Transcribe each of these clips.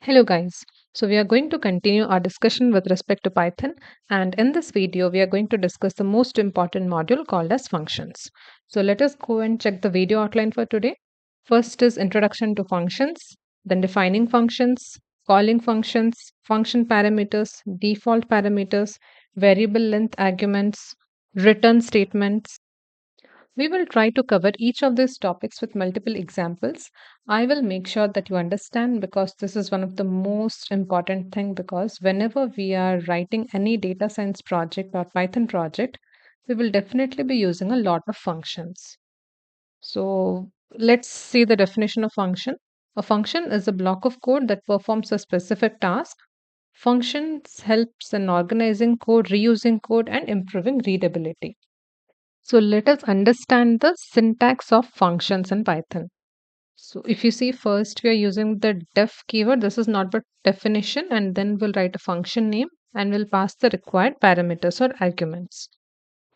Hello guys. So we are going to continue our discussion with respect to Python, and in this video we are going to discuss the most important module called as functions. So let us go and check the video outline for today. First is introduction to functions, then defining functions, calling functions, function parameters, default parameters, variable length arguments, return statements. We will try to cover each of these topics with multiple examples. I will make sure that you understand because this is one of the most important thing because whenever we are writing any data science project or Python project, we will definitely be using a lot of functions. So let's see the definition of function. A function is a block of code that performs a specific task. Functions helps in organizing code, reusing code, and improving readability. So let us understand the syntax of functions in Python. So if you see first we are using the def keyword. This is not but definition, and then we'll write a function name and we'll pass the required parameters or arguments.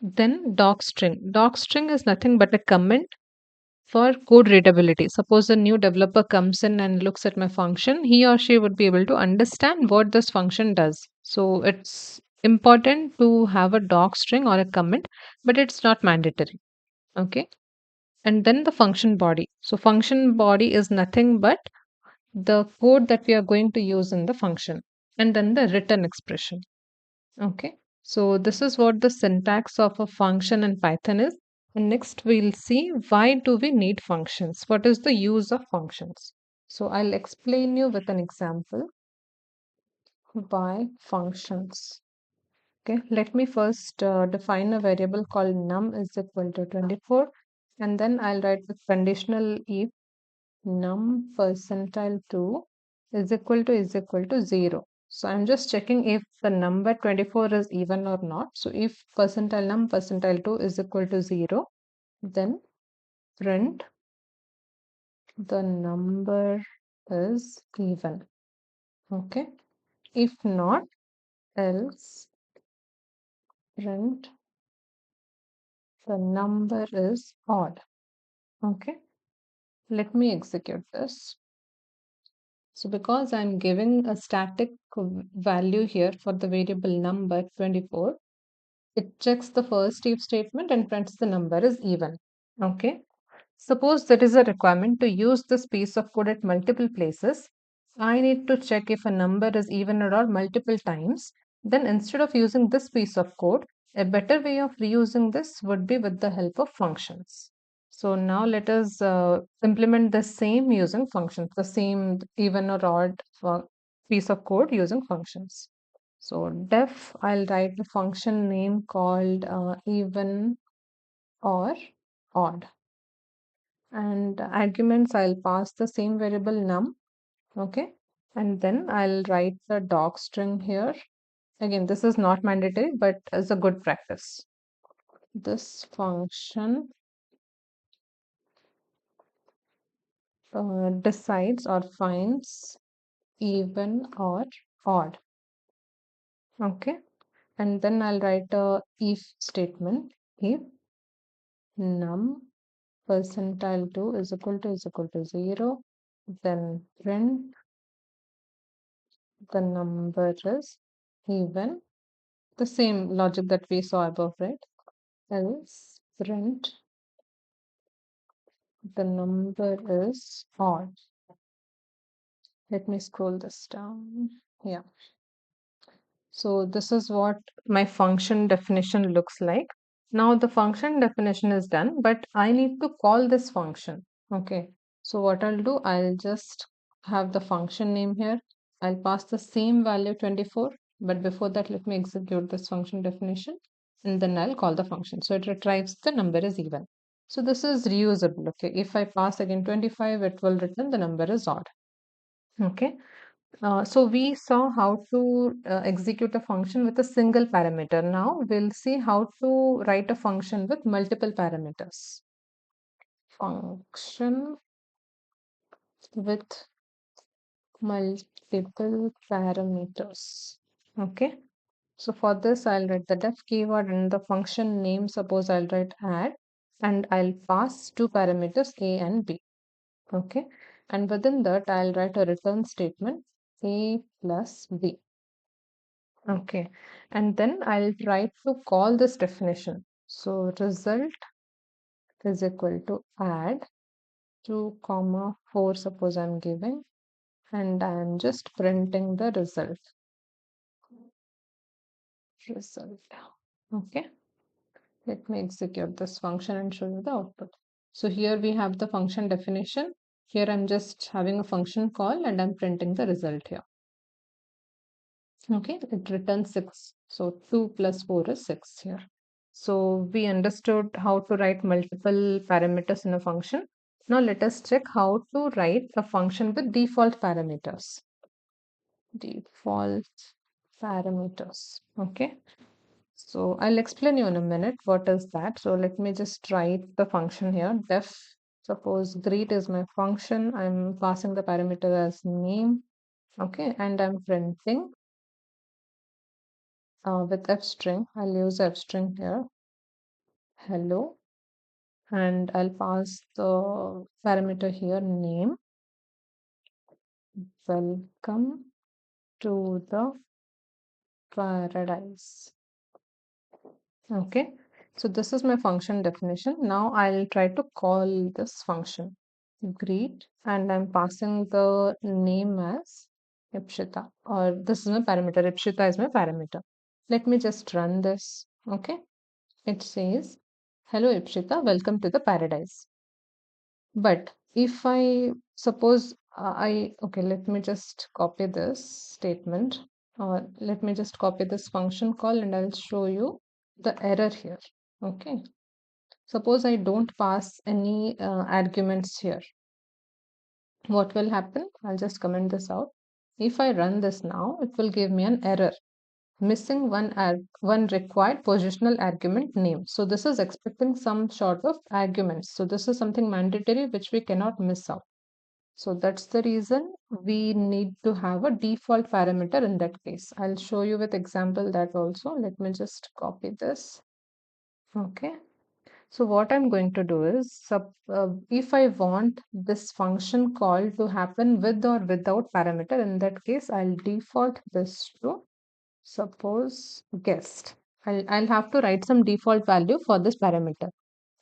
Then docstring. Docstring is nothing but a comment for code readability. Suppose a new developer comes in and looks at my function, he or she would be able to understand what this function does. So it's important to have a docstring or a comment, but it's not mandatory. Okay. And then the function body. So function body is nothing but the code that we are going to use in the function, and then the return expression. Okay. So this is what the syntax of a function in Python is. And next we'll see why do we need functions? What is the use of functions? So I'll explain you with an example why functions. Okay, let me first define a variable called num is equal to 24, and then I'll write the conditional if num percentile 2 is equal to 0. So I'm just checking if the number 24 is even or not. So if percentile num percentile 2 is equal to 0, then print the number is even. Okay. If not, else print the number is odd. Okay. Let me execute this. So because I'm giving a static value here for the variable number 24, it checks the first if statement and prints the number is even. Okay. Suppose there is a requirement to use this piece of code at multiple places. I need to check if a number is even or odd multiple times. Then instead of using this piece of code, a better way of reusing this would be with the help of functions. So now let us implement the same using functions, the same even or odd piece of code using functions. So def, I'll write a function name called even or odd. And arguments, I'll pass the same variable num. Okay. And then I'll write the docstring here. Again, this is not mandatory, but is a good practice. This function decides or finds even or odd. Okay. And then I'll write a if statement. If num percentile 2 is equal to 0, then print the number is even. The same logic that we saw above, right? Else print the number is odd. Let me scroll this down. Yeah. So this is what my function definition looks like. Now the function definition is done, but I need to call this function. Okay. So what I'll do, I'll just have the function name here. I'll pass the same value 24, but before that, let me execute this function definition and then I'll call the function. So it retrieves the number is even. So this is reusable. Okay. If I pass again 25, it will return the number is odd. Okay. So we saw how to execute a function with a single parameter. Now we'll see how to write a function with multiple parameters. Function with multiple parameters. Okay. So for this, I'll write the def keyword and the function name. Suppose I'll write add and I'll pass two parameters a and b. Okay. And within that, I'll write a return statement. A plus B. Okay, and then I'll try to call this definition. So result is equal to add 2 comma 4, suppose I'm giving, and I'm just printing the result. Okay, let me execute this function and show you the output. So here we have the function definition. Here I'm just having a function call and I'm printing the result here. Okay, it returns 6. So 2 plus 4 is 6 here. So we understood how to write multiple parameters in a function. Now let us check how to write a function with default parameters. Default parameters. Okay. So I'll explain you in a minute what is that. So let me just write the function here. Def, suppose greet is my function. I'm passing the parameter as name. Okay, and I'm printing with f string. I'll use f string here. Hello, and I'll pass the parameter here name. Welcome to the paradise. Okay, so this is my function definition. Now I'll try to call this function greet, and I'm passing the name as Ipshita, or this is my parameter. Ipshita is my parameter. Let me just run this. Okay, it says hello Ipshita, welcome to the paradise. But if I suppose okay, let me just copy this statement, or let me just copy this function call and I'll show you the error here. Okay, suppose I don't pass any arguments here. What will happen? I'll just comment this out. If I run this now, it will give me an error missing one required positional argument name. So this is expecting some sort of arguments. So this is something mandatory which we cannot miss out. So that's the reason we need to have a default parameter in that case. I'll show you with example that also. Let me just copy this. Okay. So what I'm going to do is, if I want this function call to happen with or without parameter, in that case, I'll default this to suppose guest. I'll have to write some default value for this parameter.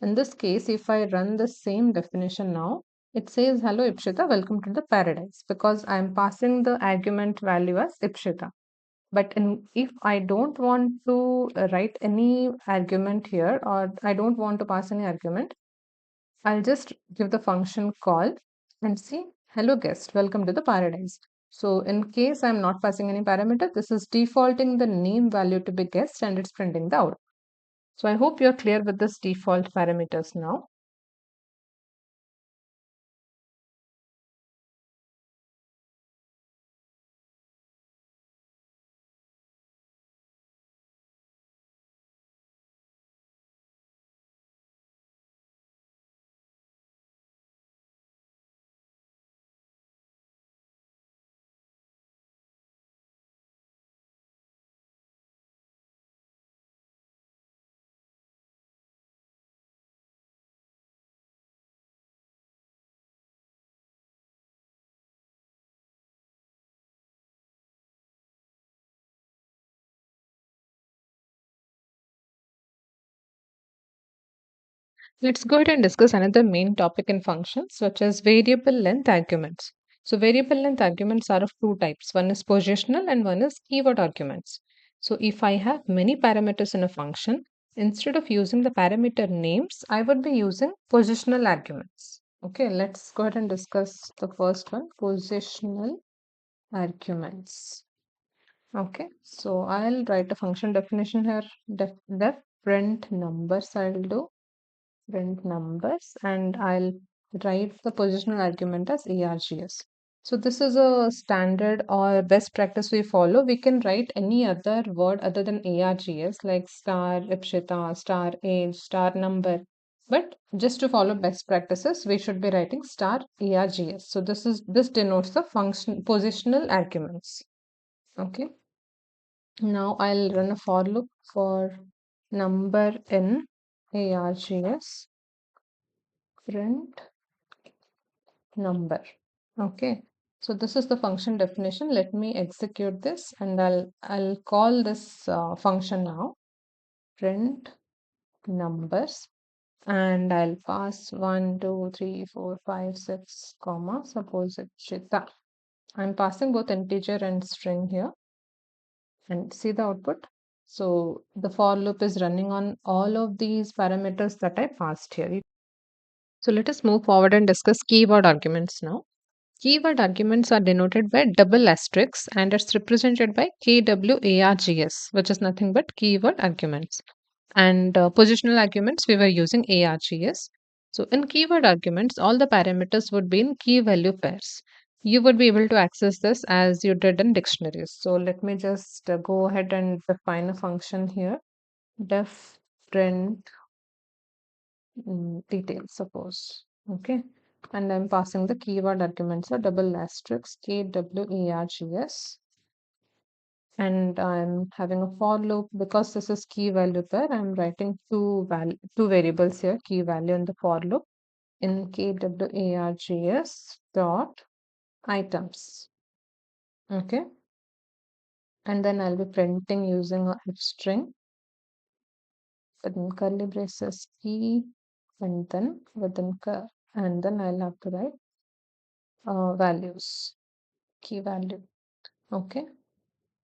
In this case, if I run the same definition now, it says, hello Ipshita, welcome to the paradise, because I'm passing the argument value as Ipshita. But if I don't want to write any argument here, or I don't want to pass any argument, I'll just give the function call and see, hello guest, welcome to the paradise. So in case I'm not passing any parameter, this is defaulting the name value to be guest and it's printing the output. So I hope you're clear with this default parameters now. Let's go ahead and discuss another main topic in functions, such as variable length arguments. So variable length arguments are of two types. One is positional and one is keyword arguments. So if I have many parameters in a function, instead of using the parameter names, I would be using positional arguments. Okay, let's go ahead and discuss the first one, positional arguments. Okay, so I'll write a function definition here, def print numbers I'll do print numbers, and I'll write the positional argument as args. So this is a standard or best practice we follow. We can write any other word other than args like star, ipshita, star age, star number. But just to follow best practices, we should be writing star args. So this denotes the function positional arguments. Okay. Now I'll run a for loop for number in args print number. Okay. So this is the function definition. Let me execute this and I'll call this function now, print numbers, and I'll pass 1, 2, 3, 4, 5, 6, comma, suppose it's Shita. I'm passing both integer and string here, and see the output. So the for loop is running on all of these parameters that I passed here. So let us move forward and discuss keyword arguments now. Keyword arguments are denoted by double asterisks and it's represented by KWARGS, which is nothing but keyword arguments. And positional arguments, we were using ARGS. So in keyword arguments, all the parameters would be in key value pairs. You would be able to access this as you did in dictionaries. So let me just go ahead and define a function here. Def print details, suppose. Okay. And I'm passing the keyword arguments, so double asterisk KWARGS. And I'm having a for loop because this is key value pair. I'm writing two variables here, key value in the for loop in KWARGS dot items. Okay. And then I'll be printing using a if string within curly braces key and then and then I'll have to write values, key value. Okay.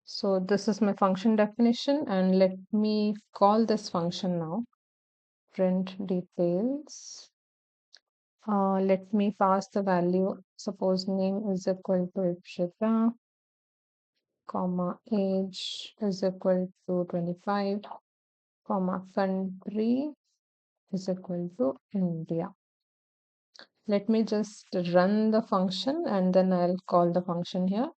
So this is my function definition and let me call this function now. Print details. Let me pass the value. Suppose name is equal to Ipshita, comma age is equal to 25, comma country is equal to India. Let me just run the function and then I'll call the function here.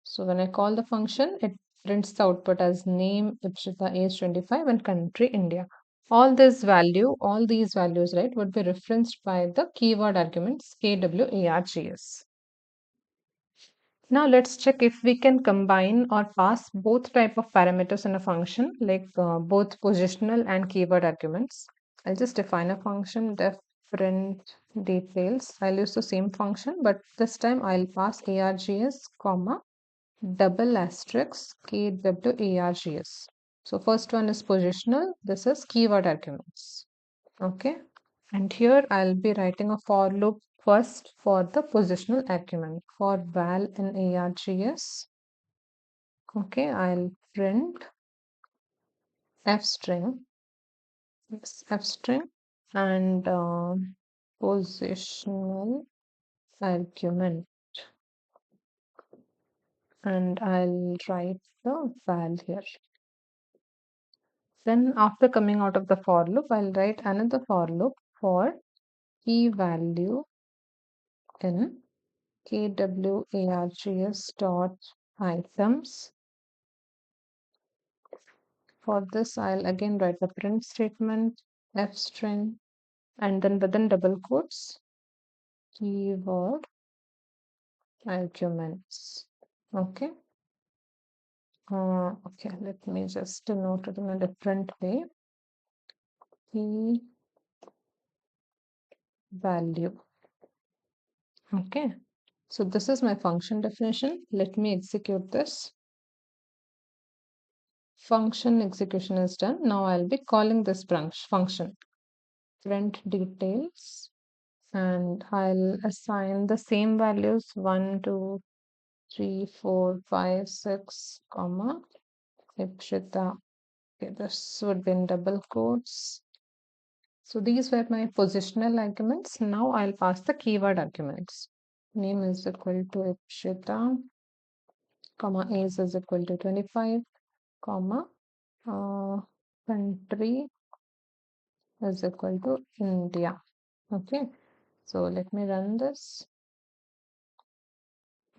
So when I call the function, it prints the output as name, Ipshita, age 25 and country India. All these values, right, would be referenced by the keyword arguments KWARGS. Now let's check if we can combine or pass both type of parameters in a function, like both positional and keyword arguments. I'll just define a function def print details. I'll use the same function, but this time I'll pass args, comma, double asterisk KWARGS. So first one is positional. This is keyword arguments. Okay. And here I'll be writing a for loop first for the positional argument for val in args. Okay. I'll print f string, and positional argument, and I'll write the val here. Then after coming out of the for loop, I'll write another for loop for key value in KWARGS dot items. For this, I'll again write the print statement, f string, and then within double quotes, keyword arguments. Okay. Okay, let me just note it in a different way. Key value. Okay. So this is my function definition. Let me execute this. Function execution is done. Now I'll be calling this branch function. Print details, and I'll assign the same values 1, 2, 3, 4, 5, 6, comma, Ipshita. Okay, this would be in double quotes. So these were my positional arguments. Now I'll pass the keyword arguments. Name is equal to Ipshita, comma, age is equal to 25, comma, country is equal to India. Okay, so let me run this.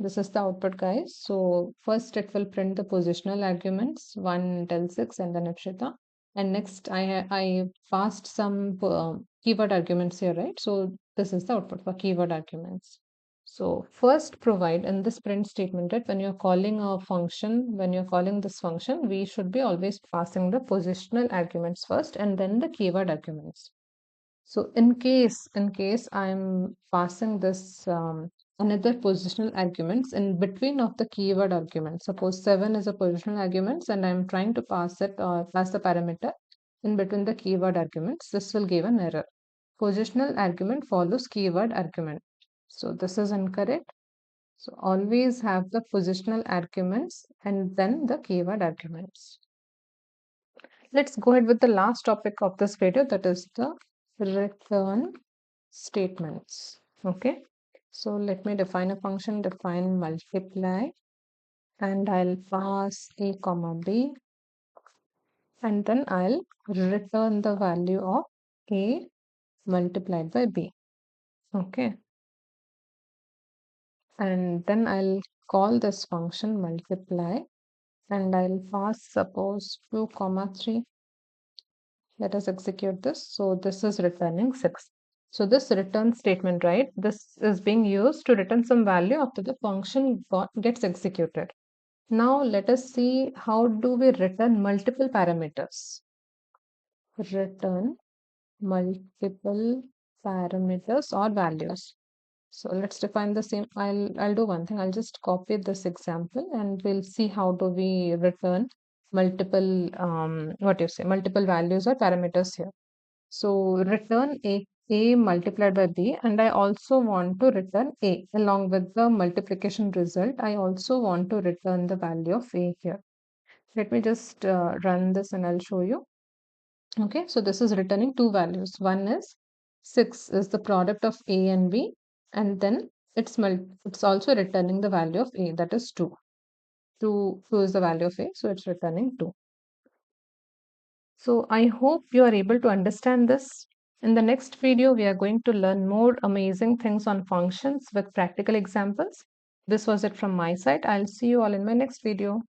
This is the output, guys. So first it will print the positional arguments 1 till 6 and then Ipshita. And next I passed some keyword arguments here, right? So this is the output for keyword arguments. So first provide in this print statement that when you're calling a function, when you're calling this function, we should be always passing the positional arguments first and then the keyword arguments. So in case I'm passing this another positional arguments in between of the keyword argument. Suppose 7 is a positional arguments and I'm trying to pass it or pass the parameter in between the keyword arguments. This will give an error. Positional argument follows keyword argument. So this is incorrect. So always have the positional arguments and then the keyword arguments. Let's go ahead with the last topic of this video, that is the return statements. Okay, so let me define a function, define multiply, and I'll pass a comma b, and then I'll return the value of a multiplied by b. Okay, and then I'll call this function multiply, and I'll pass suppose 2 comma 3. Let us execute this. So this is returning 6. So this return statement, right, this is being used to return some value after the function gets executed. Now let us see how do we return multiple parameters. Return multiple parameters or values. So let's define the same. I'll do one thing. I'll just copy this example and we'll see how do we return multiple multiple values or parameters here. So return a multiplied by b, and I also want to return a along with the multiplication result. I also want to return the value of a here. Let me just run this and I'll show you. Okay, so this is returning two values. One is 6 is the product of a and b, and then it's also returning the value of a, that is 2. 2 is the value of a, so it's returning 2. So I hope you are able to understand this. In the next video, we are going to learn more amazing things on functions with practical examples. This was it from my side. I'll see you all in my next video.